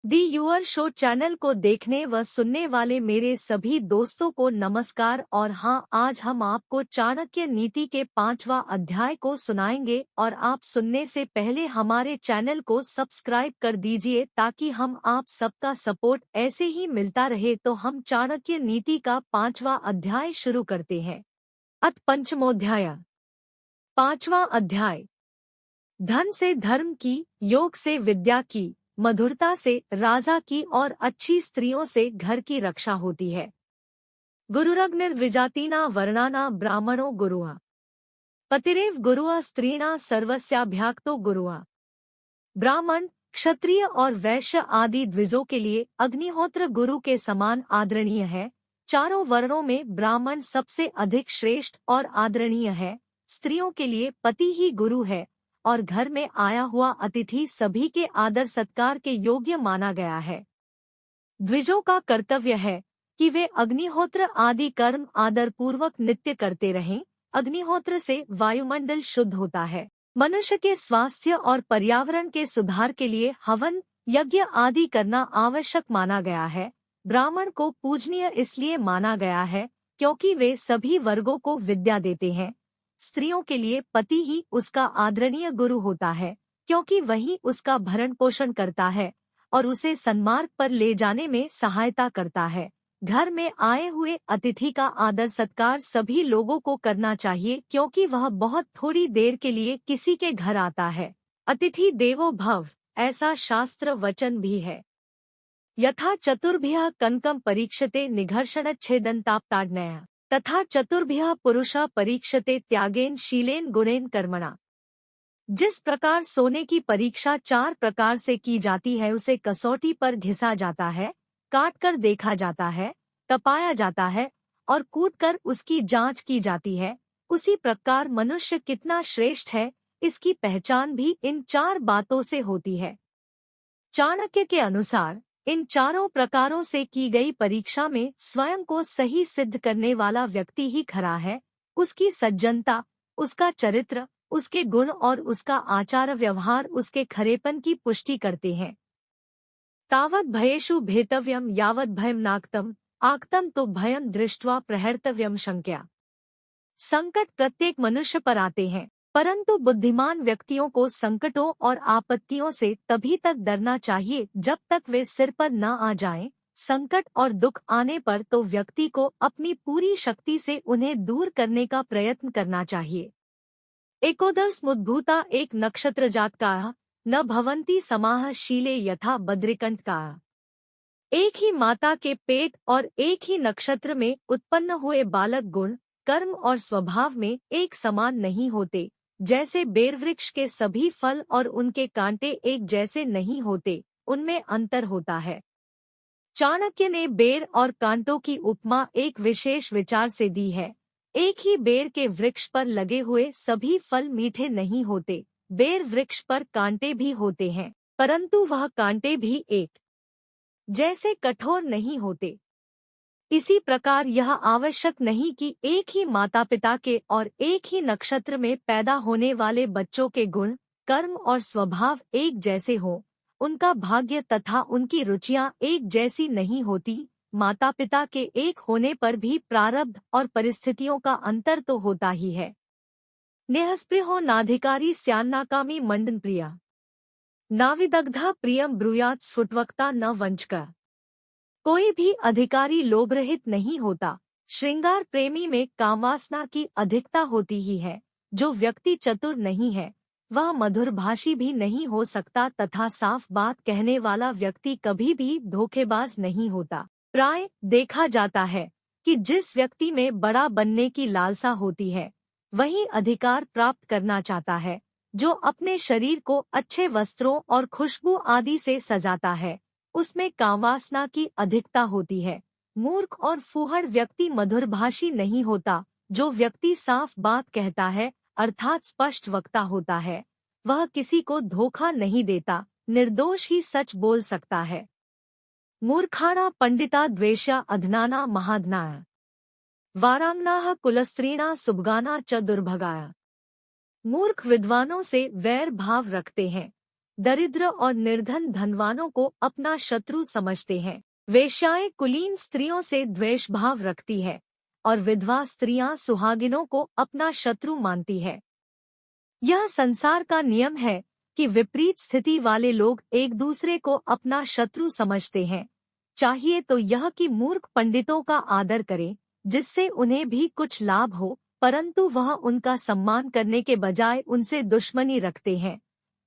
The your show channel को देखने व सुनने वाले मेरे सभी दोस्तों को नमस्कार। और हाँ, आज हम आपको चाणक्य नीति के 5वां अध्याय को सुनाएंगे और आप सुनने से पहले हमारे चैनल को सब्सक्राइब कर दीजिए ताकि हम आप सबका सपोर्ट ऐसे ही मिलता रहे। तो हम चाणक्य नीति का 5वां अध्याय शुरू करते हैं। अथ पंचमोध्याय। 5वां अध्याय। धन से धर्म की, योग से विद्या की, मधुरता से राजा की और अच्छी स्त्रियों से घर की रक्षा होती है। गुरुरग्निर्विजातीना वर्णाना ब्राह्मणो गुरुआ पतिरेव गुरुआ स्त्रीणा सर्वस्याभ्याक्तो गुरुआ। ब्राह्मण, क्षत्रिय और वैश्य आदि द्विजों के लिए अग्निहोत्र गुरु के समान आदरणीय है। चारों वर्णों में ब्राह्मण सबसे अधिक श्रेष्ठ और आदरणीय है। स्त्रियों के लिए पति ही गुरु है और घर में आया हुआ अतिथि सभी के आदर सत्कार के योग्य माना गया है। द्विजों का कर्तव्य है कि वे अग्निहोत्र आदि कर्म आदरपूर्वक नित्य करते रहें। अग्निहोत्र से वायुमंडल शुद्ध होता है। मनुष्य के स्वास्थ्य और पर्यावरण के सुधार के लिए हवन, यज्ञ आदि करना आवश्यक माना गया है। ब्राह्मण को पूजनीय इसलिए माना गया है क्योंकि वे सभी वर्गों को विद्या देते हैं। स्त्रियों के लिए पति ही उसका आदरणीय गुरु होता है क्योंकि वही उसका भरण पोषण करता है और उसे सन्मार्ग पर ले जाने में सहायता करता है। घर में आए हुए अतिथि का आदर सत्कार सभी लोगों को करना चाहिए क्योंकि वह बहुत थोड़ी देर के लिए किसी के घर आता है। अतिथि देवो भव, ऐसा शास्त्र वचन भी है। यथा चतुर्भ्यः कनकम परीक्षते निघर्षणच्छेदनताप्ताड्नयः तथा चतुर्भ्यः पुरुषः परीक्षते त्यागेन शीलेन गुणेन कर्मणा। जिस प्रकार सोने की परीक्षा 4 प्रकार से की जाती है, उसे कसौटी पर घिसा जाता है, काटकर देखा जाता है, तपाया जाता है और कूटकर उसकी जांच की जाती है, उसी प्रकार मनुष्य कितना श्रेष्ठ है इसकी पहचान भी इन 4 बातों से होती है। चाणक्य के अनुसार इन चारों प्रकारों से की गई परीक्षा में स्वयं को सही सिद्ध करने वाला व्यक्ति ही खरा है। उसकी सज्जनता, उसका चरित्र, उसके गुण और उसका आचार व्यवहार उसके खरेपन की पुष्टि करते हैं। तावत् भयेषु भेतव्यम यावत् भयम नाक्तम, आक्तम तो भयम दृष्ट्वा प्रहर्तव्यम शंक्या। संकट प्रत्येक मनुष्य पर आते हैं, परंतु बुद्धिमान व्यक्तियों को संकटों और आपत्तियों से तभी तक डरना चाहिए जब तक वे सिर पर न आ जाएं। संकट और दुख आने पर तो व्यक्ति को अपनी पूरी शक्ति से उन्हें दूर करने का प्रयत्न करना चाहिए। एकोदर्शमुद्भूता एक नक्षत्र जातकाः न भवन्ति समाह शीले यथा बद्रिकंटकाः। एक ही माता के पेट और एक ही नक्षत्र में उत्पन्न हुए बालक गुण, कर्म और स्वभाव में एक समान नहीं होते। जैसे बेर वृक्ष के सभी फल और उनके कांटे एक जैसे नहीं होते, उनमें अंतर होता है। चाणक्य ने बेर और कांटों की उपमा एक विशेष विचार से दी है। एक ही बेर के वृक्ष पर लगे हुए सभी फल मीठे नहीं होते। बेर वृक्ष पर कांटे भी होते हैं, परंतु वह कांटे भी एक जैसे कठोर नहीं होते। इसी प्रकार यह आवश्यक नहीं कि एक ही माता पिता के और एक ही नक्षत्र में पैदा होने वाले बच्चों के गुण, कर्म और स्वभाव एक जैसे हों। उनका भाग्य तथा उनकी रुचियां एक जैसी नहीं होती। माता पिता के एक होने पर भी प्रारब्ध और परिस्थितियों का अंतर तो होता ही है। नेहस्पृहो नाधिकारी स्यान्नाकामी मंडन प्रिया नाविदग्धा प्रियम ब्रूयात् स्फुटवक्ता न वंचका। कोई भी अधिकारी लोभरहित नहीं होता। श्रृंगार प्रेमी में कामवासना की अधिकता होती ही है। जो व्यक्ति चतुर नहीं है वह मधुरभाषी भी नहीं हो सकता तथा साफ बात कहने वाला व्यक्ति कभी भी धोखेबाज नहीं होता। प्राय देखा जाता है कि जिस व्यक्ति में बड़ा बनने की लालसा होती है वही अधिकार प्राप्त करना चाहता है। जो अपने शरीर को अच्छे वस्त्रों और खुशबू आदि से सजाता है उसमें कामवासना की अधिकता होती है। मूर्ख और फूहड़ व्यक्ति मधुरभाषी नहीं होता। जो व्यक्ति साफ बात कहता है अर्थात स्पष्ट वक्ता होता है वह किसी को धोखा नहीं देता, निर्दोष ही सच बोल सकता है। मूर्खाणा पंडिता द्वेष्या अधनाना महाधनाया वारांगनाः कुलस्त्रीणा सुभगाना च दुर्भगाया। मूर्ख विद्वानों से वैर भाव रखते हैं, दरिद्र और निर्धन धनवानों को अपना शत्रु समझते हैं। वेश्याएं कुलीन स्त्रियों से द्वेष भाव रखती है और विधवा स्त्रियां सुहागिनों को अपना शत्रु मानती है। यह संसार का नियम है कि विपरीत स्थिति वाले लोग एक दूसरे को अपना शत्रु समझते हैं। चाहिए तो यह कि मूर्ख पंडितों का आदर करें, जिससे उन्हें भी कुछ लाभ हो, परंतु वह उनका सम्मान करने के बजाय उनसे दुश्मनी रखते हैं।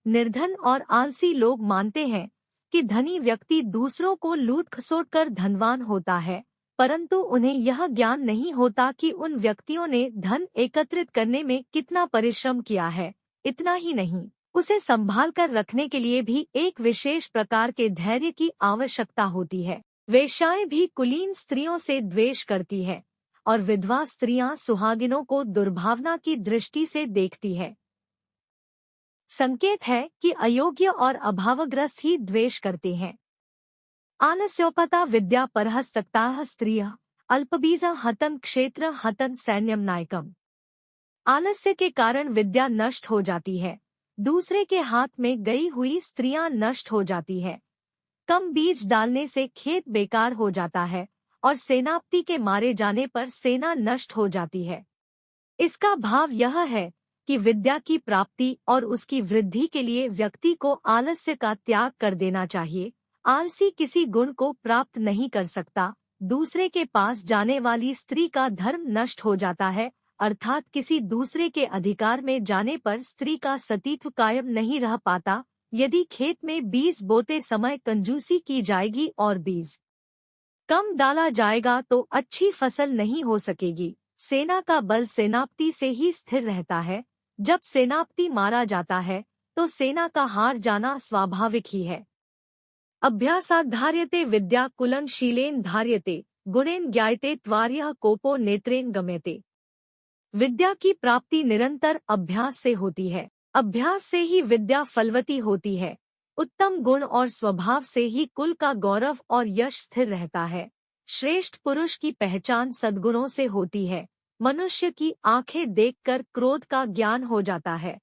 निर्धन और आलसी लोग मानते हैं कि धनी व्यक्ति दूसरों को लूट खसोट कर धनवान होता है, परंतु उन्हें यह ज्ञान नहीं होता कि उन व्यक्तियों ने धन एकत्रित करने में कितना परिश्रम किया है। इतना ही नहीं, उसे संभाल कर रखने के लिए भी एक विशेष प्रकार के धैर्य की आवश्यकता होती है। वेश्याएं भी कुलीन स्त्रियों से द्वेष करती है और विधवा स्त्रियां सुहागिनों को दुर्भावना की दृष्टि से देखती है। संकेत है कि अयोग्य और अभावग्रस्त ही द्वेष करते हैं। आलस्योपता विद्या परहस्तक्ताः स्त्रियः अल्पबीजा हतन क्षेत्र हतन सैन्यम नायकम। आलस्य के कारण विद्या नष्ट हो जाती है, दूसरे के हाथ में गई हुई स्त्रियां नष्ट हो जाती है। कम बीज डालने से खेत बेकार हो जाता है और सेनापति के मारे जाने पर सेना नष्ट हो जाती है। इसका भाव यह है कि विद्या की प्राप्ति और उसकी वृद्धि के लिए व्यक्ति को आलस्य का त्याग कर देना चाहिए। आलसी किसी गुण को प्राप्त नहीं कर सकता। दूसरे के पास जाने वाली स्त्री का धर्म नष्ट हो जाता है, अर्थात किसी दूसरे के अधिकार में जाने पर स्त्री का सतीत्व कायम नहीं रह पाता। यदि खेत में बीज बोते समय कंजूसी की जाएगी और बीज कम डाला जाएगा तो अच्छी फसल नहीं हो सकेगी। सेना का बल सेनापति से ही स्थिर रहता है। जब सेनापति मारा जाता है तो सेना का हार जाना स्वाभाविक ही है। अभ्यासात् धार्यते विद्या कुलनशीलेन धार्यते गुणेन ज्ञायते त्वार्यः कोपो नेत्रेन गम्यते। विद्या की प्राप्ति निरंतर अभ्यास से होती है। अभ्यास से ही विद्या फलवती होती है। उत्तम गुण और स्वभाव से ही कुल का गौरव और यश स्थिर रहता है। श्रेष्ठ पुरुष की पहचान सद्गुणों से होती है। मनुष्य की आंखें देखकर क्रोध का ज्ञान हो जाता है।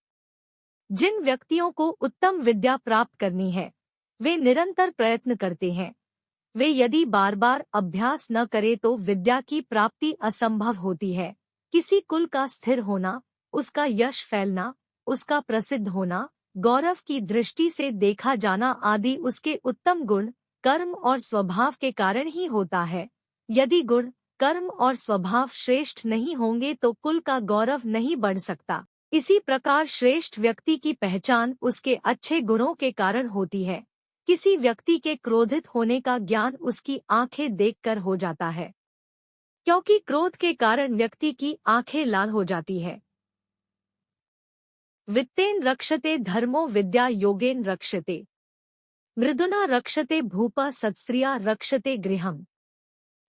जिन व्यक्तियों को उत्तम विद्या प्राप्त करनी है वे निरंतर प्रयत्न करते हैं। वे यदि बार बार अभ्यास न करे तो विद्या की प्राप्ति असंभव होती है। किसी कुल का स्थिर होना, उसका यश फैलना, उसका प्रसिद्ध होना, गौरव की दृष्टि से देखा जाना आदि उसके उत्तम गुण, कर्म और स्वभाव के कारण ही होता है। यदि गुण, कर्म और स्वभाव श्रेष्ठ नहीं होंगे तो कुल का गौरव नहीं बढ़ सकता। इसी प्रकार श्रेष्ठ व्यक्ति की पहचान उसके अच्छे गुणों के कारण होती है। किसी व्यक्ति के क्रोधित होने का ज्ञान उसकी आंखें देखकर हो जाता है, क्योंकि क्रोध के कारण व्यक्ति की आंखें लाल हो जाती है। वित्तेन रक्षते धर्मो विद्या योगेन रक्षते। मृदुना रक्षते भूपा सत्स्त्रिया रक्षते गृहम्।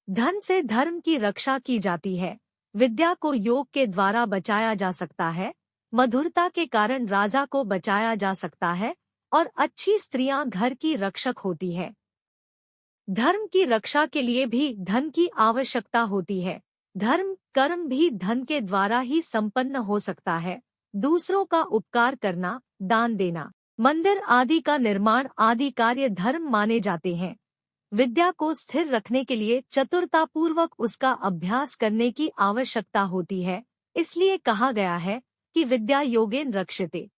धन से धर्म की रक्षा की जाती है। विद्या को योग के द्वारा बचाया जा सकता है। मधुरता के कारण राजा को बचाया जा सकता है और अच्छी स्त्रियां घर की रक्षक होती है। धर्म की रक्षा के लिए भी धन की आवश्यकता होती है। धर्म कर्म भी धन के द्वारा ही संपन्न हो सकता है। दूसरों का उपकार करना, दान देना, मंदिर आदि का निर्माण आदि कार्य धर्म माने जाते हैं। विद्या को स्थिर रखने के लिए चतुरतापूर्वक उसका अभ्यास करने की आवश्यकता होती है। इसलिए कहा गया है कि विद्या योगेन रक्षते।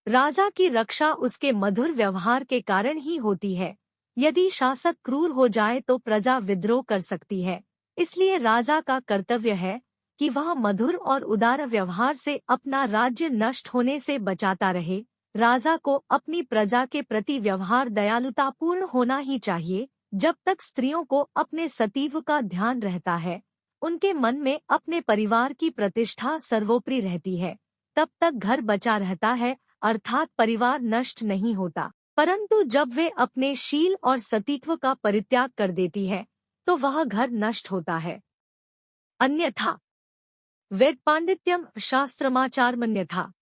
राजा की रक्षा उसके मधुर व्यवहार के कारण ही होती है। यदि शासक क्रूर हो जाए तो प्रजा विद्रोह कर सकती है। इसलिए राजा का कर्तव्य है कि वह मधुर और उदार व्यवहार से अपना राज्य नष्ट होने से बचाता रहे। राजा को अपनी प्रजा के प्रति व्यवहार दयालुतापूर्ण होना ही चाहिए। जब तक स्त्रियों को अपने सतीत्व का ध्यान रहता है, उनके मन में अपने परिवार की प्रतिष्ठा सर्वोपरि रहती है, तब तक घर बचा रहता है, अर्थात परिवार नष्ट नहीं होता। परंतु जब वे अपने शील और सतीत्व का परित्याग कर देती है तो वह घर नष्ट होता है। अन्यथा वेद पांडित्यम शास्त्रमाचारमन्यथा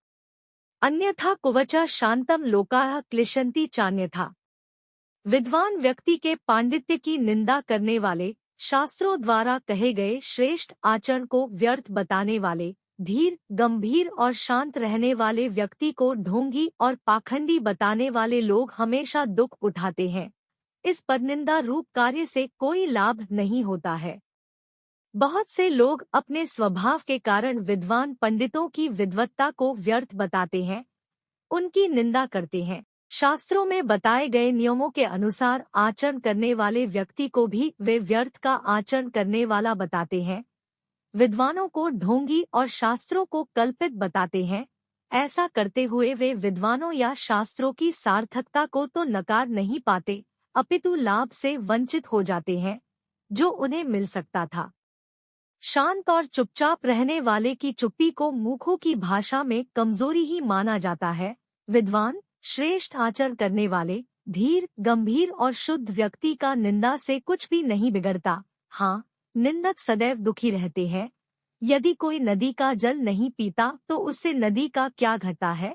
अन्यथा कुवच शांतम लोकाः क्लिशन्ति चान्यथा। विद्वान व्यक्ति के पांडित्य की निंदा करने वाले, शास्त्रों द्वारा कहे गए श्रेष्ठ आचरण को व्यर्थ बताने वाले, धीर, गंभीर और शांत रहने वाले व्यक्ति को ढोंगी और पाखंडी बताने वाले लोग हमेशा दुख उठाते हैं। इस परनिंदा रूप कार्य से कोई लाभ नहीं होता है। बहुत से लोग अपने स्वभाव के कारण विद्वान पंडितों की विद्वत्ता को व्यर्थ बताते हैं, उनकी निंदा करते हैं। शास्त्रों में बताए गए नियमों के अनुसार आचरण करने वाले व्यक्ति को भी वे व्यर्थ का आचरण करने वाला बताते हैं। विद्वानों को ढोंगी और शास्त्रों को कल्पित बताते हैं। ऐसा करते हुए वे विद्वानों या शास्त्रों की सार्थकता को तो नकार नहीं पाते, अपितु लाभ से वंचित हो जाते हैं जो उन्हें मिल सकता था। शांत और चुपचाप रहने वाले की चुप्पी को मूर्खों की भाषा में कमजोरी ही माना जाता है। विद्वान, श्रेष्ठ आचरण करने वाले, धीर, गंभीर और शुद्ध व्यक्ति का निंदा से कुछ भी नहीं बिगड़ता। हाँ, निंदक सदैव दुखी रहते हैं। यदि कोई नदी का जल नहीं पीता तो उससे नदी का क्या घटता है।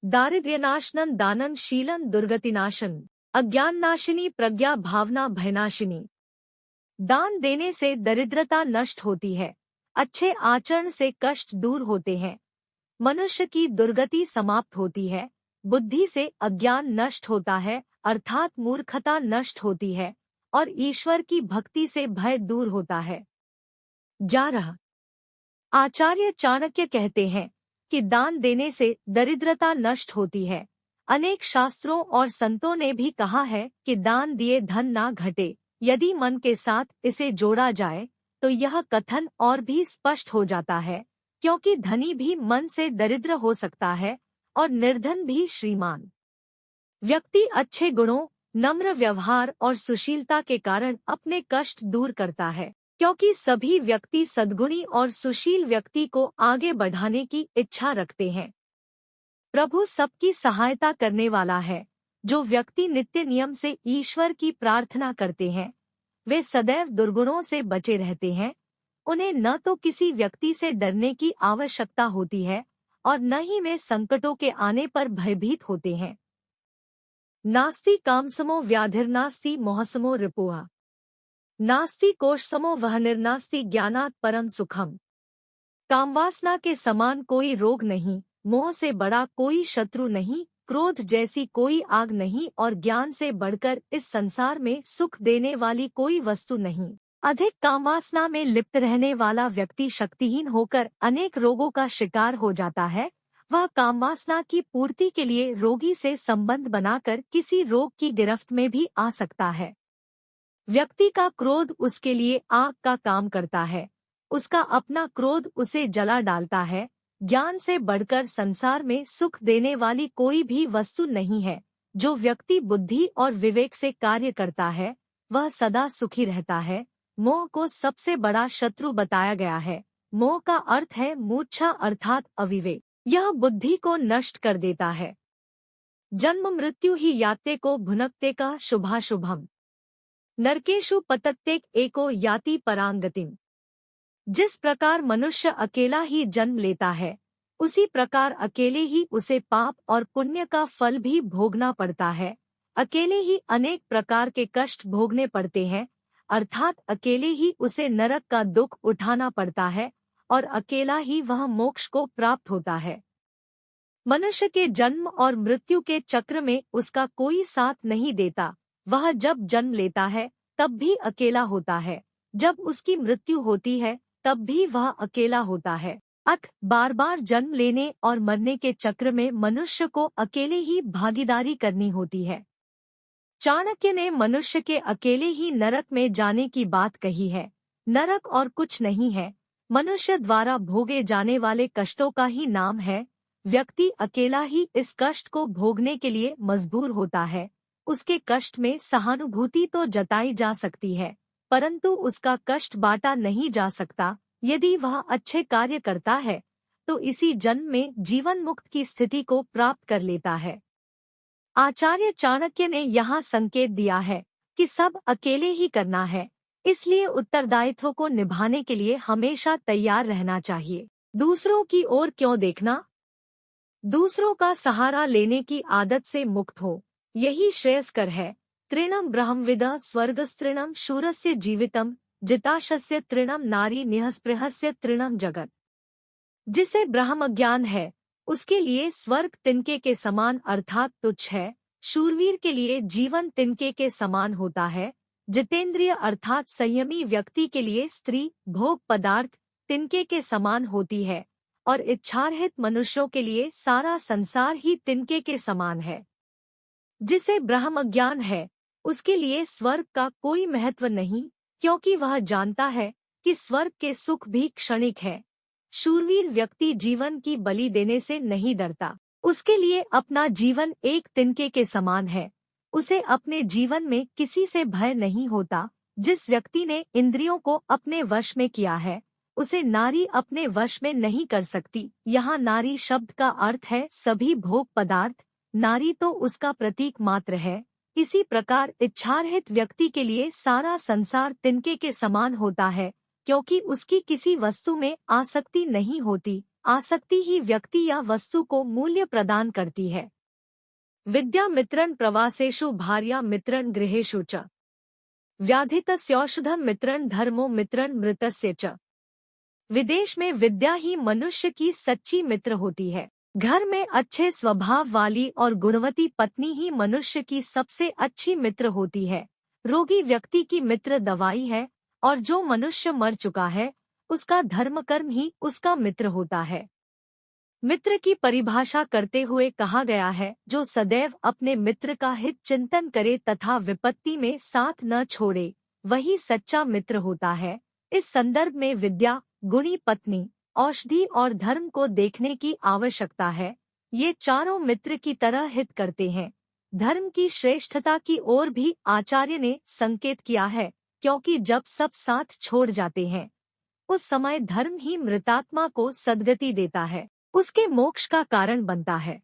दारिद्र्यनाशनन दानन शीलन दुर्गतिनाशन, अज्ञाननाशिनी प्रज्ञा भावना भयनाशिनी। दान देने से दरिद्रता नष्ट होती है, अच्छे आचरण से कष्ट दूर होते हैं, मनुष्य की दुर्गति समाप्त होती है, बुद्धि से अज्ञान नष्ट होता है अर्थात मूर्खता नष्ट होती है, और ईश्वर की भक्ति से भय दूर होता है। 11 आचार्य चाणक्य कहते हैं कि दान देने से दरिद्रता नष्ट होती है। अनेक शास्त्रों और संतों ने भी कहा है कि दान दिए धन ना घटे। यदि मन के साथ इसे जोड़ा जाए तो यह कथन और भी स्पष्ट हो जाता है, क्योंकि धनी भी मन से दरिद्र हो सकता है और निर्धन भी श्रीमान। व्यक्ति अच्छे गुणों, नम्र व्यवहार और सुशीलता के कारण अपने कष्ट दूर करता है, क्योंकि सभी व्यक्ति सद्गुणी और सुशील व्यक्ति को आगे बढ़ाने की इच्छा रखते हैं। प्रभु सबकी सहायता करने वाला है। जो व्यक्ति नित्य नियम से ईश्वर की प्रार्थना करते हैं वे सदैव दुर्गुणों से बचे रहते हैं। उन्हें न तो किसी व्यक्ति से डरने की आवश्यकता होती है और न ही वे संकटों के आने पर भयभीत होते हैं। नास्ति कामसमो व्याधिर्नास्ति मोहसमो रिपुआ, नास्ति कोशसमो वहनिर्नास्ति ज्ञानात् परम सुखम। कामवासना के समान कोई रोग नहीं, मोह से बड़ा कोई शत्रु नहीं, क्रोध जैसी कोई आग नहीं और ज्ञान से बढ़कर इस संसार में सुख देने वाली कोई वस्तु नहीं। अधिक कामवासना में लिप्त रहने वाला व्यक्ति शक्तिहीन होकर अनेक रोगों का शिकार हो जाता है। वह कामवासना की पूर्ति के लिए रोगी से संबंध बनाकर किसी रोग की गिरफ्त में भी आ सकता है। व्यक्ति का क्रोध उसके लिए आग का काम करता है, उसका अपना क्रोध उसे जला डालता है। ज्ञान से बढ़कर संसार में सुख देने वाली कोई भी वस्तु नहीं है। जो व्यक्ति बुद्धि और विवेक से कार्य करता है वह सदा सुखी रहता है। मोह को सबसे बड़ा शत्रु बताया गया है। मोह का अर्थ है मूर्छा अर्थात अविवेक। यह बुद्धि को नष्ट कर देता है। जन्म मृत्यु ही याते को भुनकते का शुभाशुभम, नरकेशु पतत्ते एको याति परांगतिम। जिस प्रकार मनुष्य अकेला ही जन्म लेता है उसी प्रकार अकेले ही उसे पाप और पुण्य का फल भी भोगना पड़ता है। अकेले ही अनेक प्रकार के कष्ट भोगने पड़ते हैं, अर्थात अकेले ही उसे नरक का दुख उठाना पड़ता है और अकेला ही वह मोक्ष को प्राप्त होता है। मनुष्य के जन्म और मृत्यु के चक्र में उसका कोई साथ नहीं देता। वह जब जन्म लेता है तब भी अकेला होता है, जब उसकी मृत्यु होती है तब भी वह अकेला होता है। बार बार जन्म लेने और मरने के चक्र में मनुष्य को अकेले ही भागीदारी करनी होती है। चाणक्य ने मनुष्य के अकेले ही नरक में जाने की बात कही है। नरक और कुछ नहीं है, मनुष्य द्वारा भोगे जाने वाले कष्टों का ही नाम है। व्यक्ति अकेला ही इस कष्ट को भोगने के लिए मजबूर होता है। उसके कष्ट में सहानुभूति तो जताई जा सकती है, परंतु उसका कष्ट बांटा नहीं जा सकता। यदि वह अच्छे कार्य करता है तो इसी जन्म में जीवन मुक्त की स्थिति को प्राप्त कर लेता है। आचार्य चाणक्य ने यहाँ संकेत दिया है कि सब अकेले ही करना है, इसलिए उत्तरदायित्व को निभाने के लिए हमेशा तैयार रहना चाहिए। दूसरों की ओर क्यों देखना? दूसरों का सहारा लेने की आदत से मुक्त हो, यही श्रेयस्कर है। तृणम ब्रह्मविद स्वर्गस्तृणम शूरस्य जीवितम जिताशस्य तृणम नारी निःस्पृहस्य तृणम जगत। जिसे ब्रह्म ज्ञान है उसके लिए स्वर्ग तिनके के समान अर्थात तुच्छ है। शूरवीर के लिए जीवन तिनके के समान होता है। जितेंद्रिय अर्थात संयमी व्यक्ति के लिए स्त्री भोग पदार्थ तिनके के समान होती है और इच्छारहित मनुष्यों के लिए सारा संसार ही तिनके के समान है। जिसे ब्रह्म ज्ञान है उसके लिए स्वर्ग का कोई महत्व नहीं, क्योंकि वह जानता है कि स्वर्ग के सुख भी क्षणिक है। शूरवीर व्यक्ति जीवन की बलि देने से नहीं डरता। उसके लिए अपना जीवन एक तिनके के समान है। उसे अपने जीवन में किसी से भय नहीं होता। जिस व्यक्ति ने इंद्रियों को अपने वश में किया है उसे नारी अपने वश में नहीं कर सकती। यहाँ नारी शब्द का अर्थ है सभी भोग पदार्थ। नारी तो उसका प्रतीक मात्र है। इसी प्रकार इच्छारहित व्यक्ति के लिए सारा संसार तिनके के समान होता है, क्योंकि उसकी किसी वस्तु में आसक्ति नहीं होती। आसक्ति ही व्यक्ति या वस्तु को मूल्य प्रदान करती है। विद्या मित्रन प्रवासेषु भार्या मित्रन गृहेषु च व्याधितस्यौषधं मित्रन धर्मो मित्रन मृतस्य च। विदेश में विद्या ही मनुष्य की सच्ची मित्र होती है। घर में अच्छे स्वभाव वाली और गुणवती पत्नी ही मनुष्य की सबसे अच्छी मित्र होती है। रोगी व्यक्ति की मित्र दवाई है और जो मनुष्य मर चुका है उसका धर्म कर्म ही उसका मित्र होता है। मित्र की परिभाषा करते हुए कहा गया है, जो सदैव अपने मित्र का हित चिंतन करे तथा विपत्ति में साथ न छोड़े वही सच्चा मित्र होता है। इस संदर्भ में विद्या, गुणी पत्नी, औषधि और धर्म को देखने की आवश्यकता है। ये चारों मित्र की तरह हित करते हैं। धर्म की श्रेष्ठता की ओर भी आचार्य ने संकेत किया है, क्योंकि जब सब साथ छोड़ जाते हैं उस समय धर्म ही मृतात्मा को सद्गति देता है, उसके मोक्ष का कारण बनता है।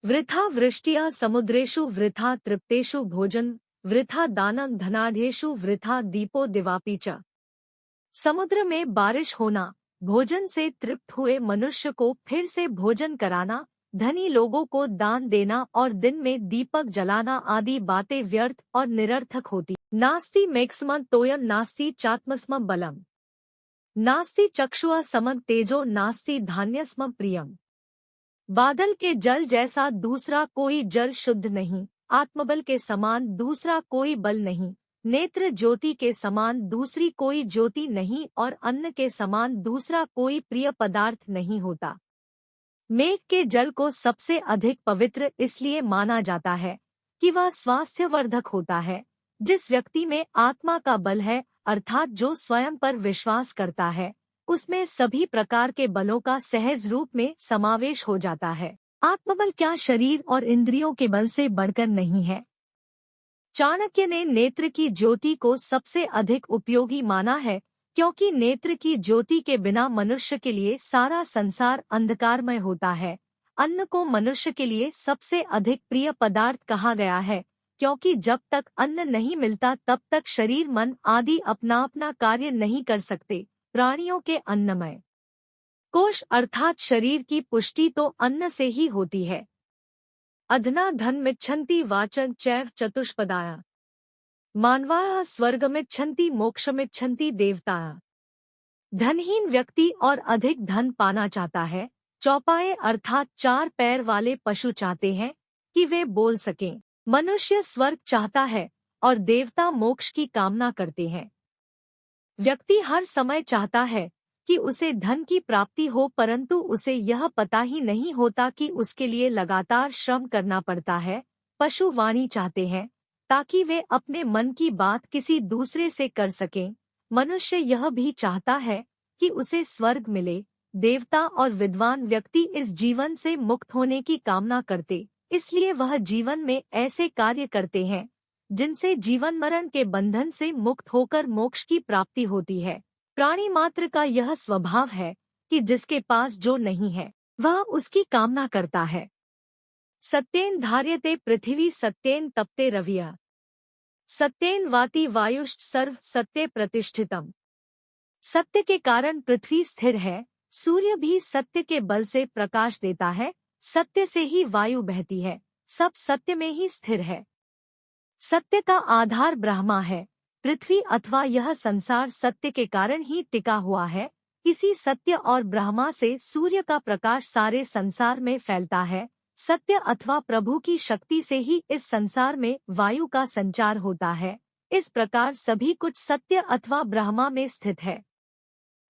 वृथा वृष्टिया समुद्रेषु वृथा तृप्तेषु भोजन वृथा दानं धनाढ्येषु वृथा दीपो दिवापि च। समुद्र में बारिश होना, भोजन से तृप्त हुए मनुष्य को फिर से भोजन कराना, धनी लोगों को दान देना और दिन में दीपक जलाना आदि बातें व्यर्थ और निरर्थक होती। नास्ति मेक्स्म तोयम नास्ति चात्मस्म बलम नास्ति चक्षुआ समं तेजो नास्ति धान्यस्म प्रियम। बादल के जल जैसा दूसरा कोई जल शुद्ध नहीं, आत्मबल के समान दूसरा कोई बल नहीं, नेत्र ज्योति के समान दूसरी कोई ज्योति नहीं और अन्न के समान दूसरा कोई प्रिय पदार्थ नहीं होता। मेघ के जल को सबसे अधिक पवित्र इसलिए माना जाता है कि वह स्वास्थ्यवर्धक होता है। जिस व्यक्ति में आत्मा का बल है, अर्थात जो स्वयं पर विश्वास करता है, उसमें सभी प्रकार के बलों का सहज रूप में समावेश हो जाता है। आत्मबल क्या शरीर और इंद्रियों के बल से बढ़कर नहीं है। चाणक्य ने नेत्र की ज्योति को सबसे अधिक उपयोगी माना है, क्योंकि नेत्र की ज्योति के बिना मनुष्य के लिए सारा संसार अंधकारमय होता है। अन्न को मनुष्य के लिए सबसे अधिक प्रिय पदार्थ कहा गया है, क्योंकि जब तक अन्न नहीं मिलता तब तक शरीर मन आदि अपना अपना कार्य नहीं कर सकते। प्राणियों के अन्नमय कोश अर्थात शरीर की पुष्टि तो अन्न से ही होती है। अधना धनमिच्छन्ति वाचं चैव चतुष्पदाया मानवाः स्वर्गमिच्छन्ति मोक्षमिच्छन्ति देवताः। धनहीन व्यक्ति और अधिक धन पाना चाहता है। चौपाए अर्थात चार पैर वाले पशु चाहते हैं कि वे बोल सकें। मनुष्य स्वर्ग चाहता है और देवता मोक्ष की कामना करते हैं। व्यक्ति हर समय चाहता है कि उसे धन की प्राप्ति हो, परंतु उसे यह पता ही नहीं होता कि उसके लिए लगातार श्रम करना पड़ता है। पशु वाणी चाहते हैं ताकि वे अपने मन की बात किसी दूसरे से कर सकें। मनुष्य यह भी चाहता है कि उसे स्वर्ग मिले। देवता और विद्वान व्यक्ति इस जीवन से मुक्त होने की कामना करते, इसलिए वह जीवन में ऐसे कार्य करते हैं जिनसे जीवन मरण के बंधन से मुक्त होकर मोक्ष की प्राप्ति होती है। प्राणी मात्र का यह स्वभाव है कि जिसके पास जो नहीं है वह उसकी कामना करता है। सत्येन धार्यते पृथ्वी सत्येन तपते रविया सत्येन वाति वायुश्च सर्व सत्ये प्रतिष्ठितम। सत्य के कारण पृथ्वी स्थिर है, सूर्य भी सत्य के बल से प्रकाश देता है, सत्य से ही वायु बहती है, सब सत्य में ही स्थिर है। सत्य का आधार ब्रह्मा है। पृथ्वी अथवा यह संसार सत्य के कारण ही टिका हुआ है, किसी सत्य और ब्रह्मा से सूर्य का प्रकाश सारे संसार में फैलता है। सत्य अथवा प्रभु की शक्ति से ही इस संसार में वायु का संचार होता है। इस प्रकार सभी कुछ सत्य अथवा ब्रह्मा में स्थित है।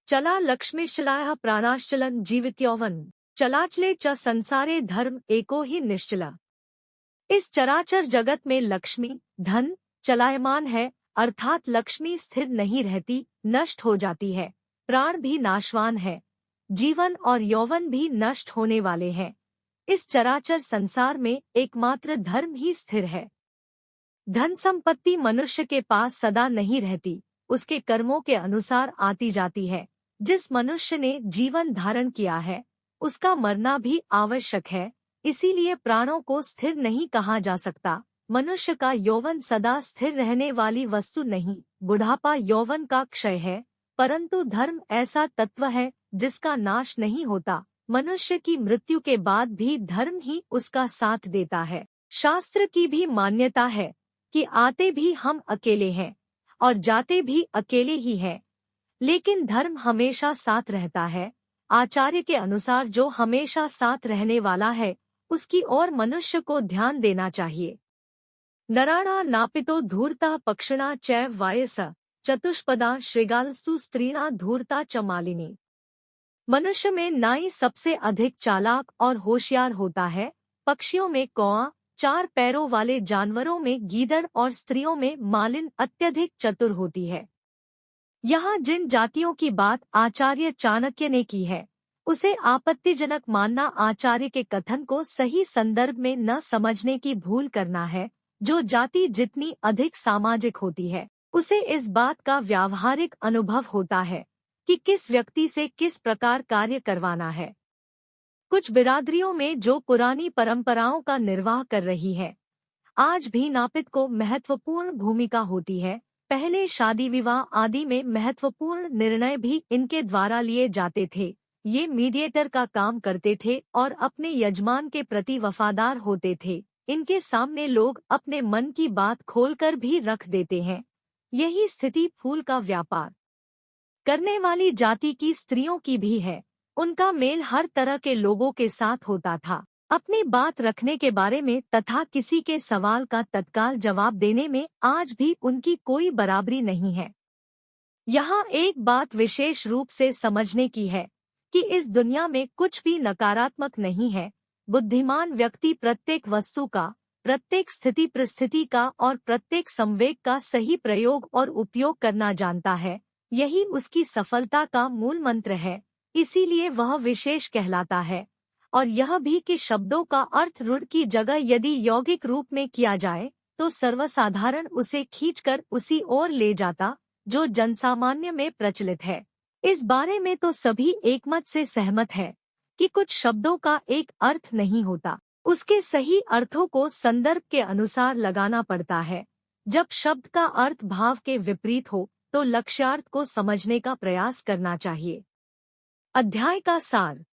चला लक्ष्मीशलायः प्राणाश्चलन जीवित्यौवन चलाचले च संसारे धर्म एको ही निश्चला। इस चराचर जगत में लक्ष्मी धन चलायमान है, अर्थात लक्ष्मी स्थिर नहीं रहती, नष्ट हो जाती है। प्राण भी नाशवान है, जीवन और यौवन भी नष्ट होने वाले हैं। इस चराचर संसार में एकमात्र धर्म ही स्थिर है। धन संपत्ति मनुष्य के पास सदा नहीं रहती, उसके कर्मों के अनुसार आती जाती है। जिस मनुष्य ने जीवन धारण किया है उसका मरना भी आवश्यक है, इसीलिए प्राणों को स्थिर नहीं कहा जा सकता। मनुष्य का यौवन सदा स्थिर रहने वाली वस्तु नहीं, बुढ़ापा यौवन का क्षय है, परंतु धर्म ऐसा तत्व है जिसका नाश नहीं होता। मनुष्य की मृत्यु के बाद भी धर्म ही उसका साथ देता है। शास्त्र की भी मान्यता है कि आते भी हम अकेले हैं और जाते भी अकेले ही हैं, लेकिन धर्म हमेशा साथ रहता है। आचार्य के अनुसार जो हमेशा साथ रहने वाला है उसकी ओर मनुष्य को ध्यान देना चाहिए। नराणा नापितो धूर्ता पक्षिणा चैव वायस चतुष्पदा श्रृगालस्तु स्त्रीणा धूर्ता च मालिनी। मनुष्य में नाई सबसे अधिक चालाक और होशियार होता है। पक्षियों में कौआ, चार पैरों वाले जानवरों में गीदड़ और स्त्रियों में मालिन अत्यधिक चतुर होती है। यहाँ जिन जातियों की बात आचार्य चाणक्य ने की है उसे आपत्तिजनक मानना आचार्य के कथन को सही संदर्भ में न समझने की भूल करना है। जो जाति जितनी अधिक सामाजिक होती है उसे इस बात का व्यावहारिक अनुभव होता है कि किस व्यक्ति से किस प्रकार कार्य करवाना है। कुछ बिरादरियों में जो पुरानी परंपराओं का निर्वाह कर रही है, आज भी नापित को महत्वपूर्ण भूमिका होती है। पहले शादी विवाह आदि में महत्वपूर्ण निर्णय भी इनके द्वारा लिए जाते थे। ये मीडिएटर का काम करते थे और अपने यजमान के प्रति वफादार होते थे। इनके सामने लोग अपने मन की बात खोलकर भी रख देते हैं। यही स्थिति फूल का व्यापार करने वाली जाति की स्त्रियों की भी है। उनका मेल हर तरह के लोगों के साथ होता था। अपनी बात रखने के बारे में तथा किसी के सवाल का तत्काल जवाब देने में आज भी उनकी कोई बराबरी नहीं है। यहाँ एक बात विशेष रूप से समझने की है कि इस दुनिया में कुछ भी नकारात्मक नहीं है। बुद्धिमान व्यक्ति प्रत्येक वस्तु का, प्रत्येक स्थिति परिस्थिति का और प्रत्येक संवेग का सही प्रयोग और उपयोग करना जानता है। यही उसकी सफलता का मूल मंत्र है। इसीलिए वह विशेष कहलाता है। और यह भी कि शब्दों का अर्थ रूढ़ की जगह यदि यौगिक रूप में किया जाए तो सर्वसाधारण उसे खींचकर उसी ओर ले जाता जो जनसामान्य में प्रचलित है। इस बारे में तो सभी एकमत से सहमत है कि कुछ शब्दों का एक अर्थ नहीं होता, उसके सही अर्थों को संदर्भ के अनुसार लगाना पड़ता है। जब शब्द का अर्थ भाव के विपरीत हो तो लक्ष्यार्थ को समझने का प्रयास करना चाहिए। अध्याय का सार।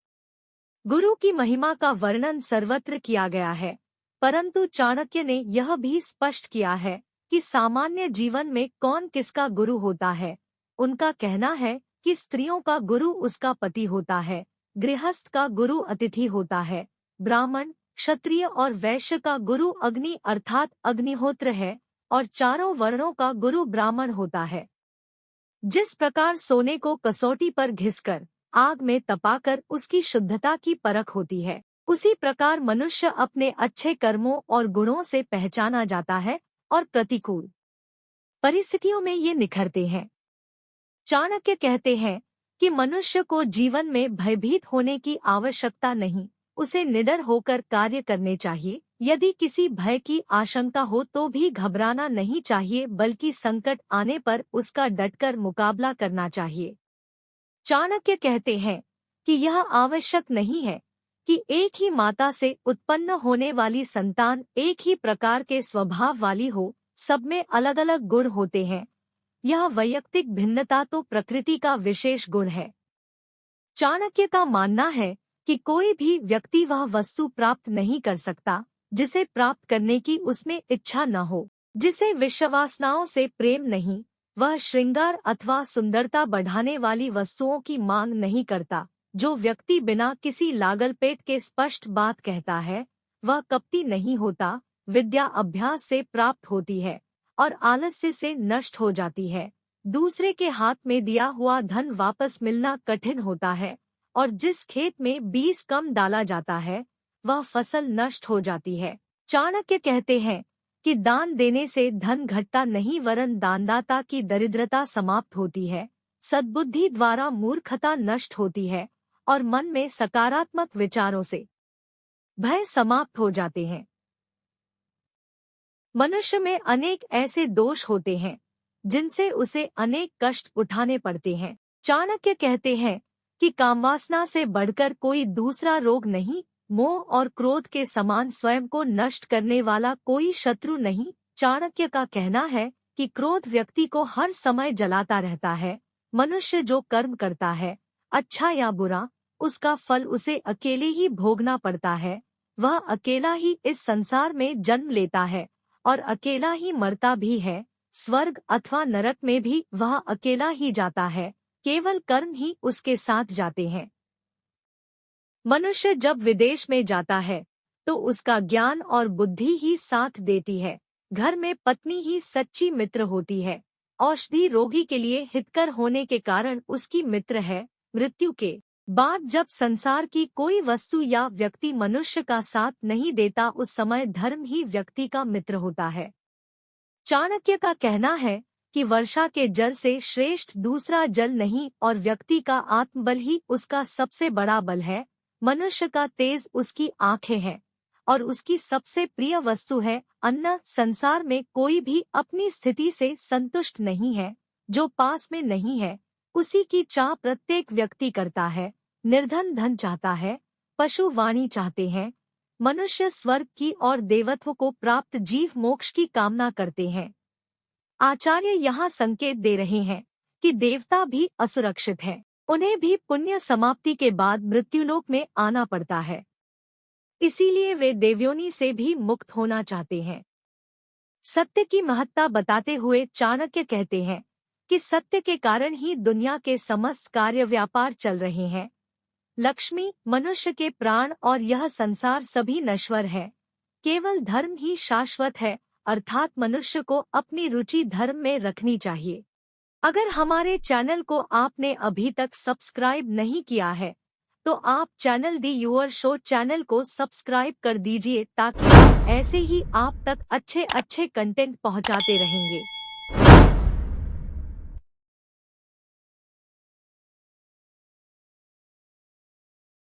गुरु की महिमा का वर्णन सर्वत्र किया गया है, परंतु चाणक्य ने यह भी स्पष्ट किया है कि सामान्य जीवन में कौन किसका गुरु होता है। उनका कहना है कि स्त्रियों का गुरु उसका पति होता है, गृहस्थ का गुरु अतिथि होता है, ब्राह्मण, क्षत्रिय और वैश्य का गुरु अग्नि अर्थात अग्निहोत्र है और चारों वर्णों का गुरु ब्राह्मण होता है। जिस प्रकार सोने को कसौटी पर घिसकर आग में तपाकर उसकी शुद्धता की परख होती है, उसी प्रकार मनुष्य अपने अच्छे कर्मों और गुणों से पहचाना जाता है और प्रतिकूल परिस्थितियों में ये निखरते हैं। चाणक्य कहते हैं कि मनुष्य को जीवन में भयभीत होने की आवश्यकता नहीं, उसे निडर होकर कार्य करने चाहिए। यदि किसी भय की आशंका हो तो भी घबराना नहीं चाहिए, बल्कि संकट आने पर उसका डटकर मुकाबला करना चाहिए। चाणक्य कहते हैं कि यह आवश्यक नहीं है कि एक ही माता से उत्पन्न होने वाली संतान एक ही प्रकार के स्वभाव वाली हो, सब में अलग अलग गुण होते हैं। यह वैयक्तिक भिन्नता तो प्रकृति का विशेष गुण है। चाणक्य का मानना है कि कोई भी व्यक्ति वह वस्तु प्राप्त नहीं कर सकता जिसे प्राप्त करने की उसमें इच्छा न हो, जिसे विषयवासनाओं से प्रेम नहीं, वह श्रृंगार अथवा सुंदरता बढ़ाने वाली वस्तुओं की मांग नहीं करता। जो व्यक्ति बिना किसी लागल पेट के स्पष्ट बात कहता है वह कपटी नहीं होता। विद्या अभ्यास से प्राप्त होती है और आलस्य से नष्ट हो जाती है। दूसरे के हाथ में दिया हुआ धन वापस मिलना कठिन होता है और जिस खेत में बीज कम डाला जाता है वह फसल नष्ट हो जाती है। चाणक्य कहते हैं कि दान देने से धन घटता नहीं वरन दानदाता की दरिद्रता समाप्त होती है। सद्बुद्धि द्वारा मूर्खता नष्ट होती है और मन में सकारात्मक विचारों से भय समाप्त हो जाते हैं। मनुष्य में अनेक ऐसे दोष होते हैं जिनसे उसे अनेक कष्ट उठाने पड़ते हैं। चाणक्य कहते हैं कि कामवासना से बढ़कर कोई दूसरा रोग नहीं, मोह और क्रोध के समान स्वयं को नष्ट करने वाला कोई शत्रु नहीं। चाणक्य का कहना है कि क्रोध व्यक्ति को हर समय जलाता रहता है। मनुष्य जो कर्म करता है, अच्छा या बुरा, उसका फल उसे अकेले ही भोगना पड़ता है। वह अकेला ही इस संसार में जन्म लेता है और अकेला ही मरता भी है। स्वर्ग अथवा नरक में भी वह अकेला ही जाता है, केवल कर्म ही उसके साथ जाते हैं। मनुष्य जब विदेश में जाता है तो उसका ज्ञान और बुद्धि ही साथ देती है। घर में पत्नी ही सच्ची मित्र होती है। औषधि रोगी के लिए हितकर होने के कारण उसकी मित्र है। मृत्यु के बाद जब संसार की कोई वस्तु या व्यक्ति मनुष्य का साथ नहीं देता उस समय धर्म ही व्यक्ति का मित्र होता है। चाणक्य का कहना है कि वर्षा के जल से श्रेष्ठ दूसरा जल नहीं और व्यक्ति का आत्मबल ही उसका सबसे बड़ा बल है। मनुष्य का तेज उसकी आंखें हैं और उसकी सबसे प्रिय वस्तु है अन्न। संसार में कोई भी अपनी स्थिति से संतुष्ट नहीं है। जो पास में नहीं है उसी की चाह प्रत्येक व्यक्ति करता है। निर्धन धन चाहता है, पशु वाणी चाहते हैं। मनुष्य स्वर्ग की और देवत्व को प्राप्त जीव मोक्ष की कामना करते हैं। आचार्य यहाँ संकेत दे रहे हैं कि देवता भी असुरक्षित हैं। उन्हें भी पुण्य समाप्ति के बाद मृत्युलोक में आना पड़ता है, इसीलिए वे देवयोनि से भी मुक्त होना चाहते हैं। सत्य की महत्ता बताते हुए चाणक्य कहते हैं कि सत्य के कारण ही दुनिया के समस्त कार्य व्यापार चल रहे हैं। लक्ष्मी, मनुष्य के प्राण और यह संसार सभी नश्वर है, केवल धर्म ही शाश्वत है, अर्थात मनुष्य को अपनी रुचि धर्म में रखनी चाहिए। अगर हमारे चैनल को आपने अभी तक सब्सक्राइब नहीं किया है तो आप channel the your show channel को सब्सक्राइब कर दीजिए ताकि ऐसे ही आप तक अच्छे कंटेंट पहुंचाते रहेंगे।